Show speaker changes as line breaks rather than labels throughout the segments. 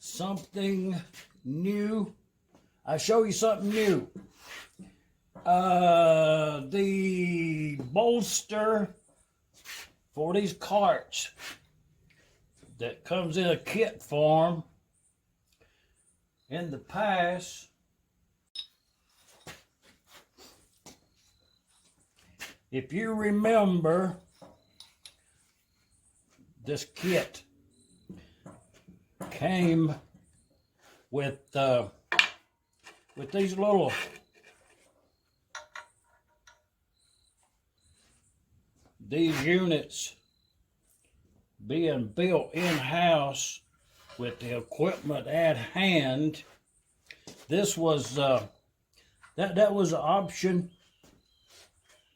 something new. I show you something new. The bolster for these carts that comes in a kit form. In the past, if you remember, this kit came with these little units being built in-house with the equipment at hand. This was that was an option.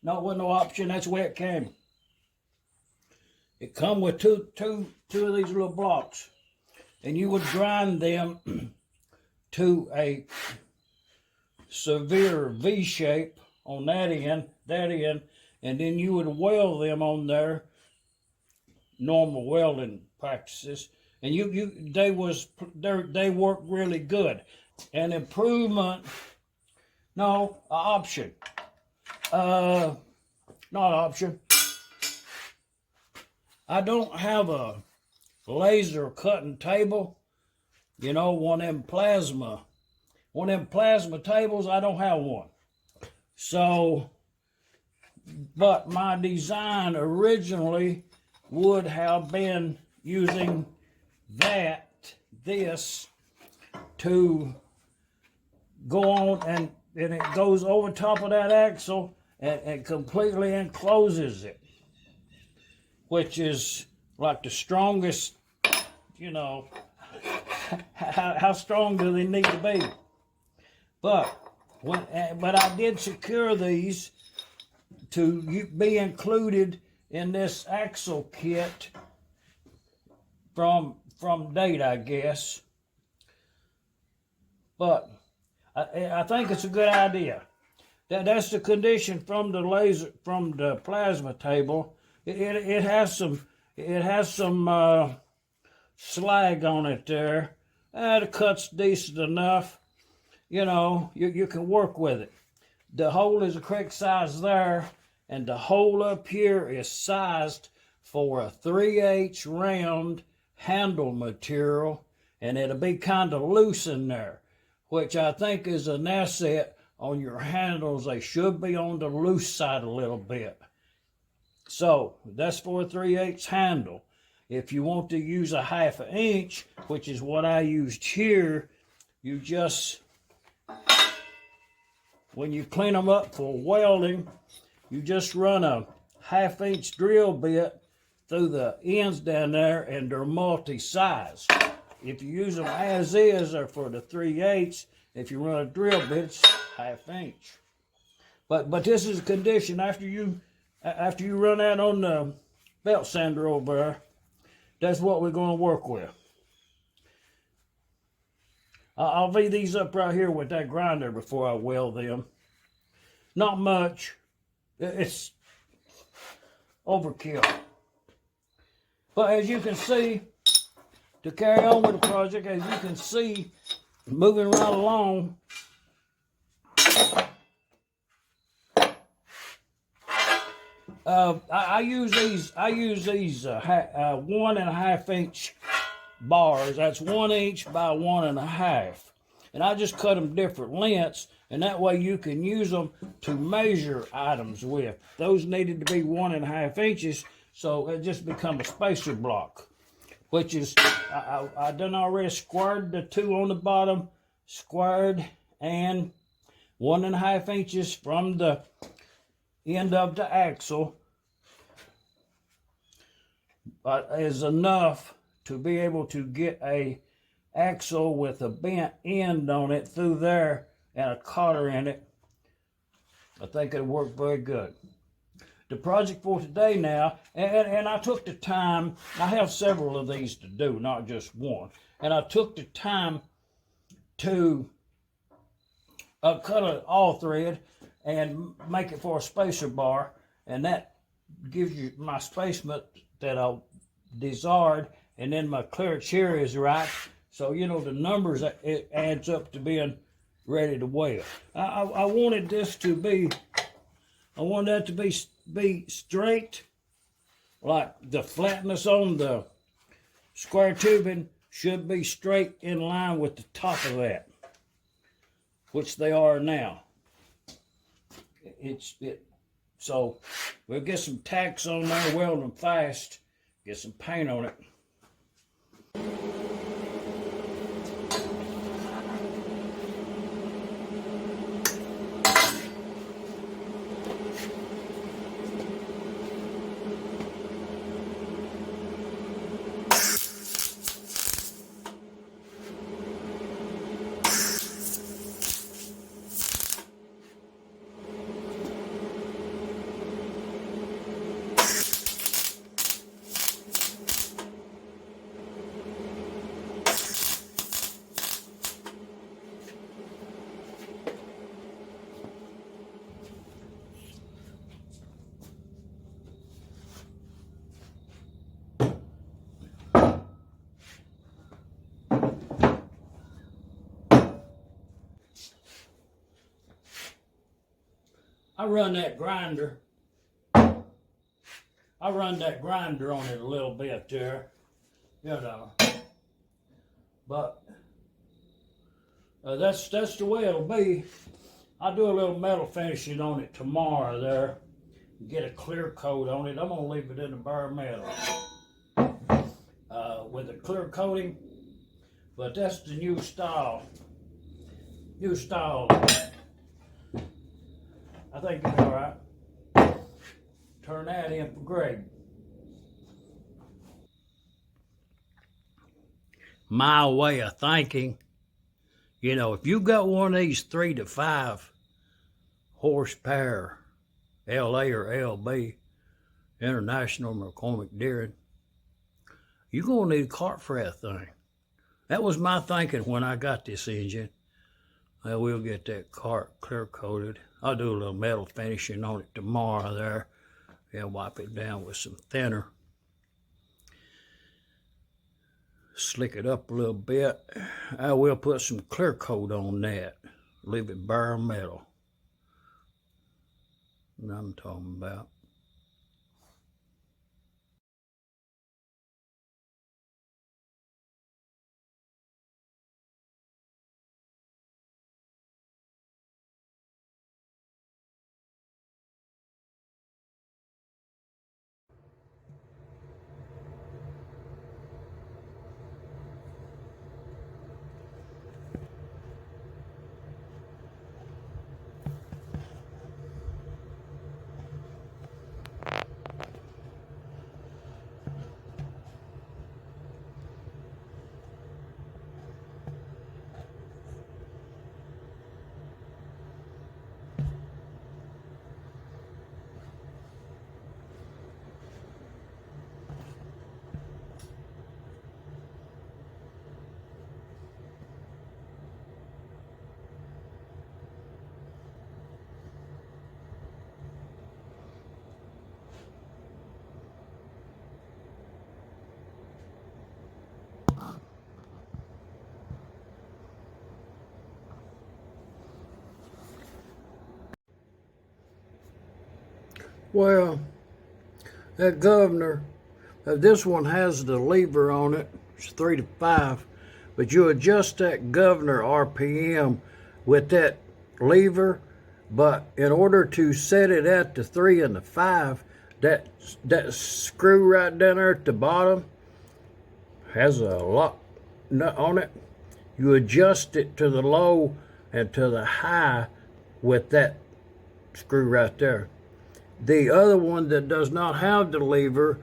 No, it wasn't no option. That's where it came. It come with two of these little blocks, and you would grind them to a severe V shape on that end, and then you would weld them on their normal welding practices, and they worked really good. An improvement, no, an option, not an option. I don't have a laser cutting table, you know, one of them plasma tables. I don't have one. So, but my design originally would have been using this to go on, and it goes over top of that axle and completely encloses it, which is like the strongest, you know, how strong do they need to be? But I did secure these to be included in this axle kit from date, I guess. But I think it's a good idea. That's the condition from the plasma table. It has some slag on it there. The cut's decent enough. You know, you can work with it. The hole is the correct size there, and the hole up here is sized for a 3/8 round handle material, and it'll be kind of loose in there, which I think is an asset on your handles. They should be on the loose side a little bit. So that's for a 3/8 handle. If you want to use a 1/2 inch, which is what I used here, you just, when you clean them up for welding, you just run a 1/2 inch drill bit through the ends down there, and they're multi-size. If you use them as is, or for the 3/8, if you run a drill bit, it's 1/2 inch. But this is a condition after you run that on the belt sander over there. That's what we're going to work with. I'll V these up right here with that grinder before I weld them. Not much. It's overkill. But as you can see, to carry on with the project, as you can see, moving right along, I use these 1.5 inch bars. That's 1 inch by 1.5, and I just cut them different lengths, and that way you can use them to measure items with. Those needed to be 1.5 inches, so it just become a spacer block, which is I done already squared the two on the bottom, squared, and 1.5 inches from the end of the axle is enough to be able to get a axle with a bent end on it through there and a cotter in it. I think it'll work very good. The project for today now, and I took the time, I have several of these to do, not just one, and I took the time to cut an all thread and make it for a spacer bar, and that gives you my spacement that I desired, and then my clearance here is right, So, you know, the numbers, it adds up to being ready to weld. I wanted this to be, I wanted that to be straight, like the flatness on the square tubing should be straight in line with the top of that, which they are now. So we'll get some tacks on there, weld them fast, get some paint on it. I run that grinder on it a little bit there, you know. But that's the way it'll be. I'll do a little metal finishing on it tomorrow there. Get a clear coat on it. I'm gonna leave it in the bare metal with a clear coating. But that's the new style. I think it's all right. Turn that in for Greg. My way of thinking, you know, if you got one of these 3 to 5 horsepower LA or LB, International McCormick-Deering, you're going to need a cart for that thing. That was my thinking when I got this engine. Well, we'll get that cart clear coated. I'll do a little metal finishing on it tomorrow there. Yeah, wipe it down with some thinner. Slick it up a little bit. I will put some clear coat on that. Leave it bare metal. What I'm talking about. Well, that governor, this one has the lever on it. It's 3 to 5, but you adjust that governor RPM with that lever. But in order to set it at the 3 and the 5, that screw right down there at the bottom has a lock nut on it. You adjust it to the low and to the high with that screw right there. The other one that does not have the lever,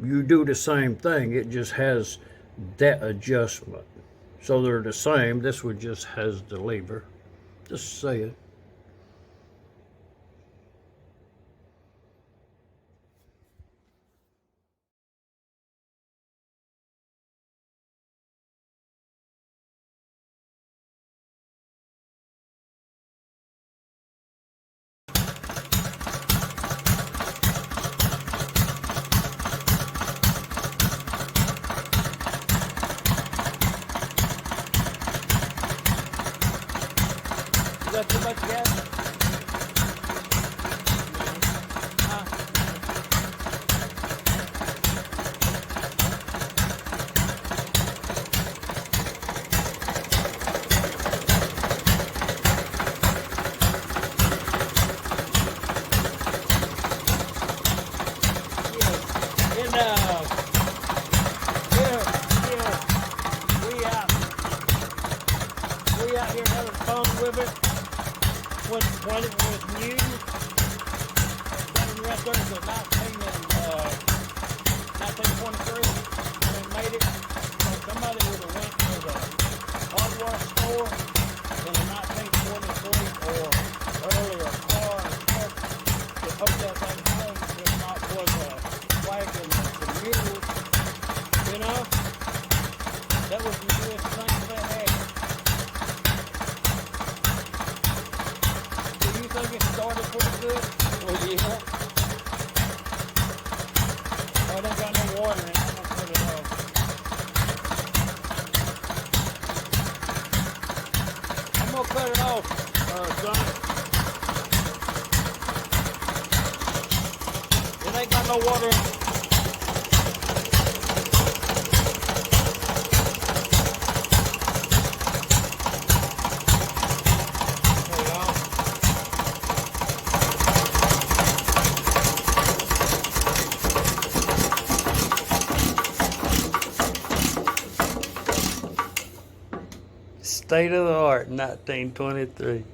you do the same thing. It just has that adjustment. So they're the same. This one just has the lever. Just say it. that too much gas? We out here having fun with it when it was new. Standing right there to 1923 when they made it. So somebody would have went to the hardware store in the 1923 or earlier car to hook that thing home, if not was a wagon and some mules, you know? That was the newest thing they had. Do you think it started pretty good? Well, yeah. Oh, they got no water in it. I'm gonna put it on. I'm gonna cut it off, Johnny. It ain't got no water in it. State of the art, 1923.